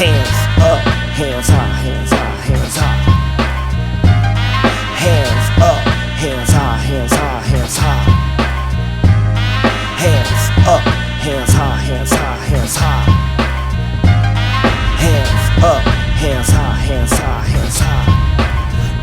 Hands up, hands high, hands high, hands high. Hands up, hands high, hands high, hands high. Hands up, hands high, hands high, hands high. Hands up, hands high, hands high, hands high.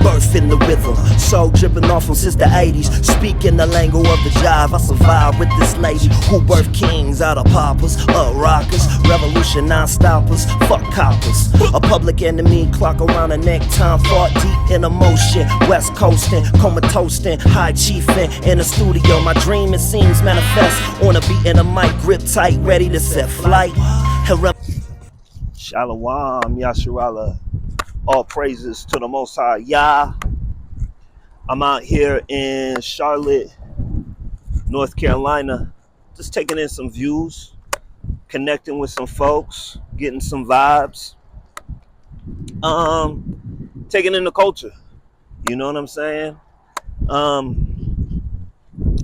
Birth in the rhythm, soul dripping off from since the 80s. Speaking the lingo of the jive, I survived with this lady who birthed kings out of poppers, rockers, revolution non-stoppers, fuck coppers. A public enemy, clock around the neck, time fought deep in emotion. West coasting, comatosing, high chiefing in the studio. My dream it seems manifest on a beat and a mic, grip tight, ready to set flight. Shalom, Yasharala. All praises to the Most High, Yah. I'm out here in Charlotte, North Carolina, just taking in some views, connecting with some folks, getting some vibes, taking in the culture. You know what I'm saying?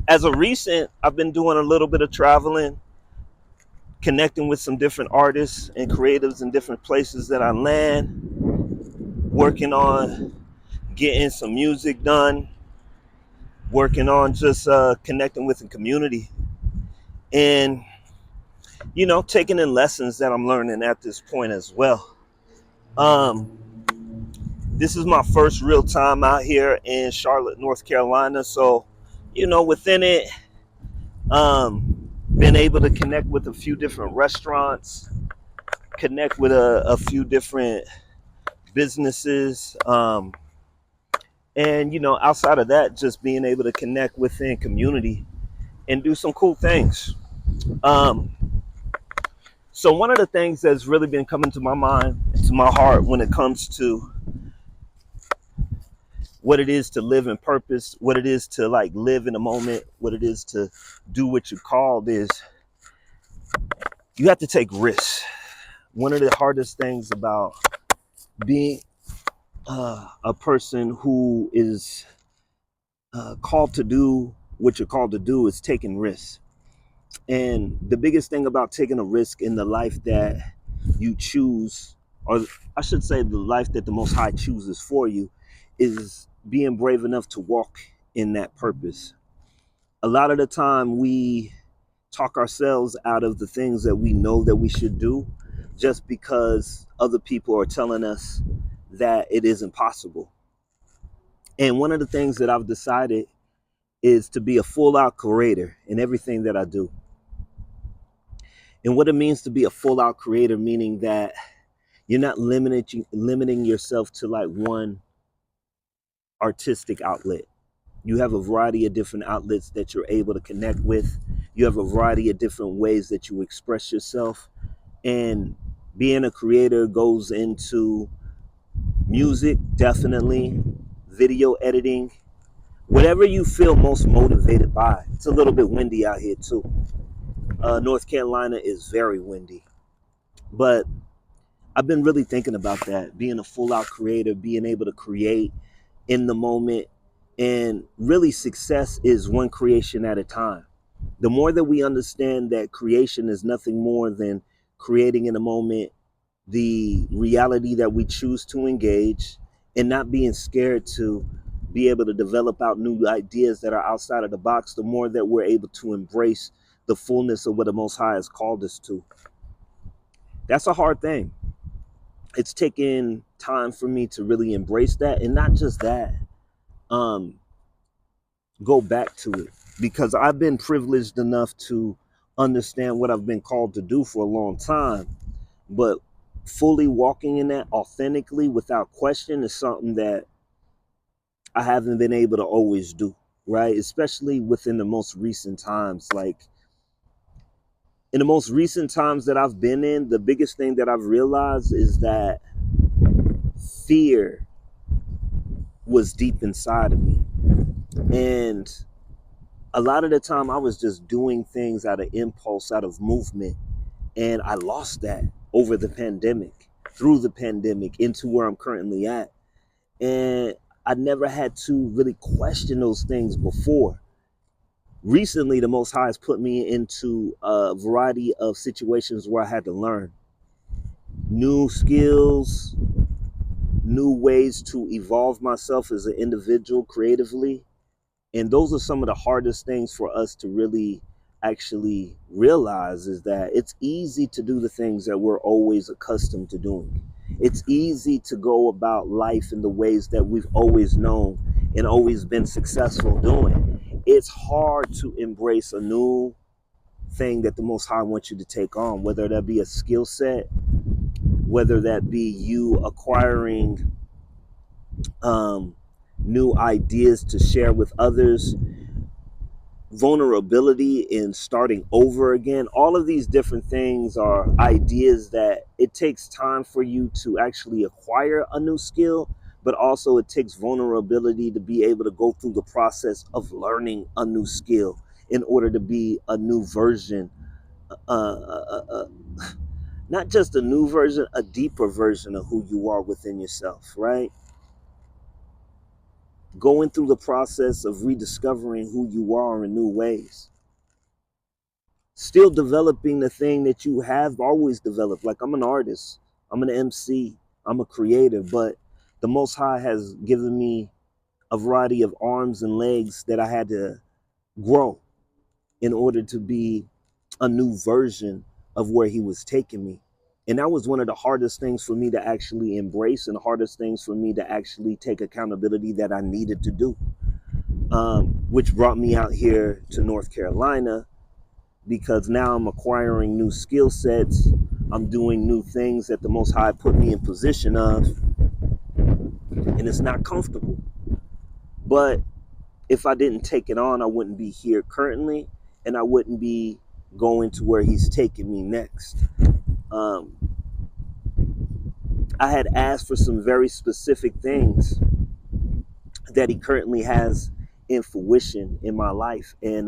As of recent, I've been doing a little bit of traveling, connecting with some different artists and creatives in different places that I land, working on getting some music done, working on just connecting with the community, and taking in lessons that I'm learning at this point as well. This is my first real time out here in Charlotte, North Carolina, so within it, been able to connect with a few different restaurants, connect with a few different businesses, and outside of that, just being able to connect within community and do some cool things. So one of the things that's really been coming to my mind, to my heart, when it comes to what it is to live in purpose, what it is to live in a moment, what it is to do what you called, is you have to take risks. One of the hardest things about being a person who is called to do what you're called to do is taking risks. And the biggest thing about taking a risk in the life that you choose, or I should say the life that the Most High chooses for you, is being brave enough to walk in that purpose. A lot of the time we talk ourselves out of the things that we know that we should do just because other people are telling us that it isn't possible. And one of the things that I've decided is to be a full-out creator in everything that I do. And what it means to be a full-out creator, meaning that you're not limiting yourself to one artistic outlet. You have a variety of different outlets that you're able to connect with. You have a variety of different ways that you express yourself. And being a creator goes into music, definitely, video editing, whatever you feel most motivated by. It's a little bit windy out here too. North Carolina is very windy. But I've been really thinking about that, being a full-out creator, being able to create in the moment. And really, success is one creation at a time. The more that we understand that creation is nothing more than creating in a moment the reality that we choose to engage, and not being scared to be able to develop out new ideas that are outside of the box, the more that we're able to embrace the fullness of what the Most High has called us to. That's a hard thing. It's taken time for me to really embrace that, and not just that, go back to it, because I've been privileged enough to understand what I've been called to do for a long time, but fully walking in that authentically without question is something that I haven't been able to always do, right? Especially within the most recent times. In the most recent times that I've been in, the biggest thing that I've realized is that fear was deep inside of me. And a lot of the time I was just doing things out of impulse, out of movement. And I lost that over the pandemic, through the pandemic, into where I'm currently at. And I never had to really question those things before. Recently, the Most High has put me into a variety of situations where I had to learn. new skills, new ways to evolve myself as an individual creatively. And those are some of the hardest things for us to really actually realize, is that it's easy to do the things that we're always accustomed to doing. It's easy to go about life in the ways that we've always known and always been successful doing. It's hard to embrace a new thing that the Most High wants you to take on, whether that be a skill set, whether that be you acquiring new ideas to share with others, vulnerability in starting over again. All of these different things are ideas that it takes time for you to actually acquire a new skill, but also it takes vulnerability to be able to go through the process of learning a new skill in order to be a new version, not just a new version, a deeper version of who you are within yourself, right? Going through the process of rediscovering who you are in new ways, still developing the thing that you have always developed. Like, I'm an artist, I'm an MC, I'm a creator, but the Most High has given me a variety of arms and legs that I had to grow in order to be a new version of where He was taking me. And that was one of the hardest things for me to actually embrace, and the hardest things for me to actually take accountability that I needed to do, which brought me out here to North Carolina, because now I'm acquiring new skill sets. I'm doing new things that the Most High put me in position of, and it's not comfortable. But if I didn't take it on, I wouldn't be here currently, and I wouldn't be going to where He's taking me next. Um, I had asked for some very specific things that He currently has in fruition in my life. And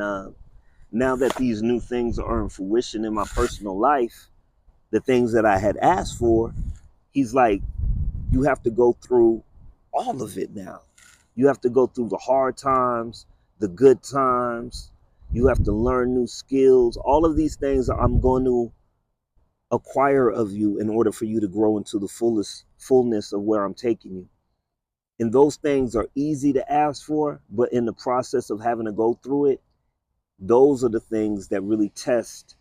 now that these new things are in fruition in my personal life, the things that I had asked for, He's like, you have to go through all of it now. You have to go through the hard times, the good times. You have to learn new skills. All of these things I'm going to acquire of you in order for you to grow into the fullness of where I'm taking you. And those things are easy to ask for, but in the process of having to go through it, those are the things that really test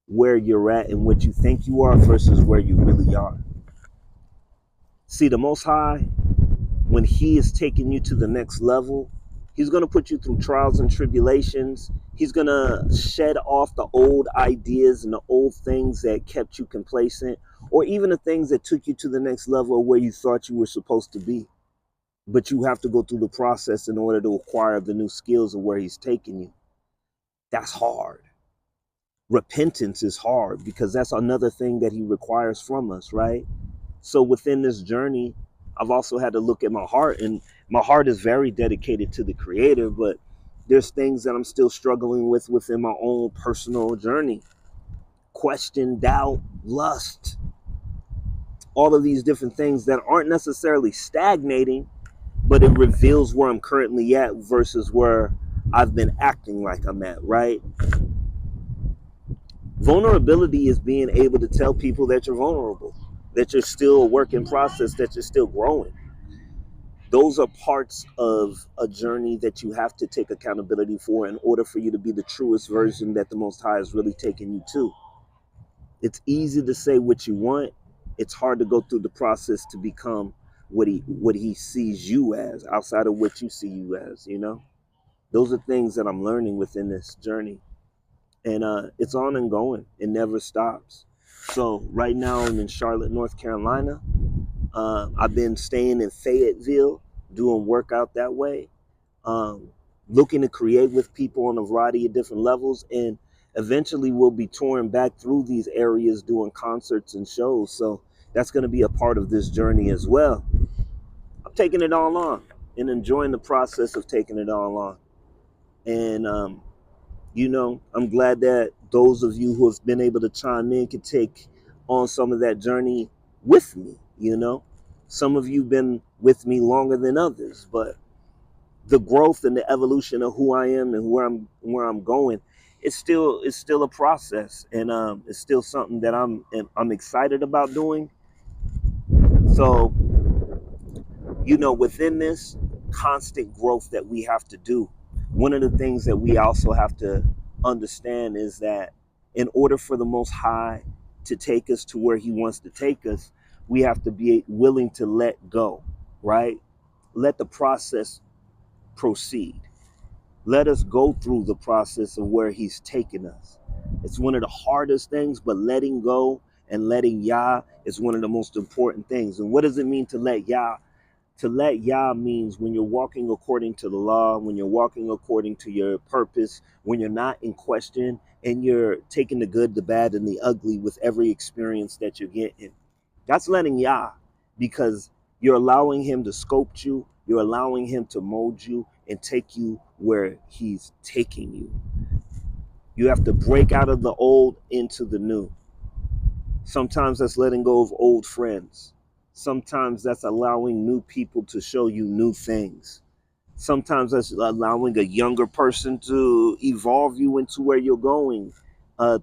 where you're at and what you think you are versus where you really are. See, the Most High, when He is taking you to the next level, He's going to put you through trials and tribulations. He's going to shed off the old ideas and the old things that kept you complacent, or even the things that took you to the next level of where you thought you were supposed to be. But you have to go through the process in order to acquire the new skills of where He's taking you. That's hard. Repentance is hard, because that's another thing that He requires from us, right? So within this journey, I've also had to look at my heart, and my heart is very dedicated to the Creator, but there's things that I'm still struggling with within my own personal journey. Question, doubt, lust, all of these different things that aren't necessarily stagnating, but it reveals where I'm currently at versus where I've been acting like I'm at, right? Vulnerability is being able to tell people that you're vulnerable, that you're still a work in process, that you're still growing. Those are parts of a journey that you have to take accountability for in order for you to be the truest version that the Most High is really taking you to. It's easy to say what you want. It's hard to go through the process to become what he sees you as, outside of what you see you as, you know? Those are things that I'm learning within this journey. And it's on and going. It never stops. So right now I'm in Charlotte, North Carolina. I've been staying in Fayetteville, doing work out that way, um, looking to create with people on a variety of different levels. And eventually we'll be touring back through these areas, doing concerts and shows. So that's going to be a part of this journey as well. I'm taking it all on and enjoying the process of taking it all on. And, I'm glad that those of you who have been able to chime in can take on some of that journey with me. Some of you have been with me longer than others, but the growth and the evolution of who I am and where I'm going, it's still a process, and it's still something that I'm excited about doing, So, within this constant growth that we have to do, one of the things that we also have to understand is that in order for the Most High to take us to where He wants to take us, we have to be willing to let go, right? Let the process proceed. Let us go through the process of where He's taken us. It's one of the hardest things, but letting go and letting Yah is one of the most important things. And what does it mean to let Yah? To let Yah means when you're walking according to the law, when you're walking according to your purpose, when you're not in question and you're taking the good, the bad, and the ugly with every experience that you're getting. That's letting Yah, because you're allowing Him to sculpt you, you're allowing Him to mold you and take you where He's taking you. You have to break out of the old into the new. Sometimes that's letting go of old friends. Sometimes that's allowing new people to show you new things. Sometimes that's allowing a younger person to evolve you into where you're going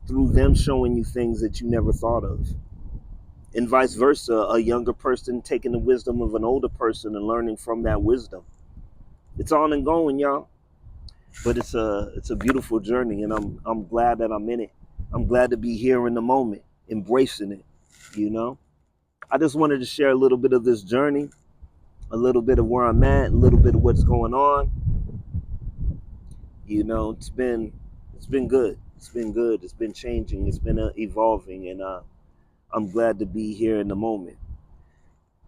through them showing you things that you never thought of. And vice versa, a younger person taking the wisdom of an older person and learning from that wisdom. It's on and going, y'all. But it's a beautiful journey, and I'm glad that I'm in it. I'm glad to be here in the moment, embracing it, I just wanted to share a little bit of this journey, a little bit of where I'm at, a little bit of what's going on. It's been good. It's been good. It's been changing. It's been evolving, and I'm glad to be here in the moment.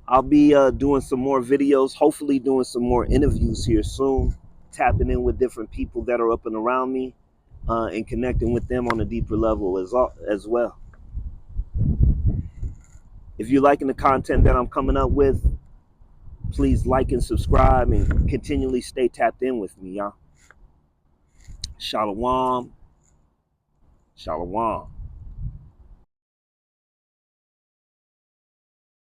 I'll be doing some more videos, hopefully doing some more interviews here soon, tapping in with different people that are up and around me, and connecting with them on a deeper level as well. If you're liking the content that I'm coming up with, please like and subscribe and continually stay tapped in with me, y'all. Shalom. Shalom.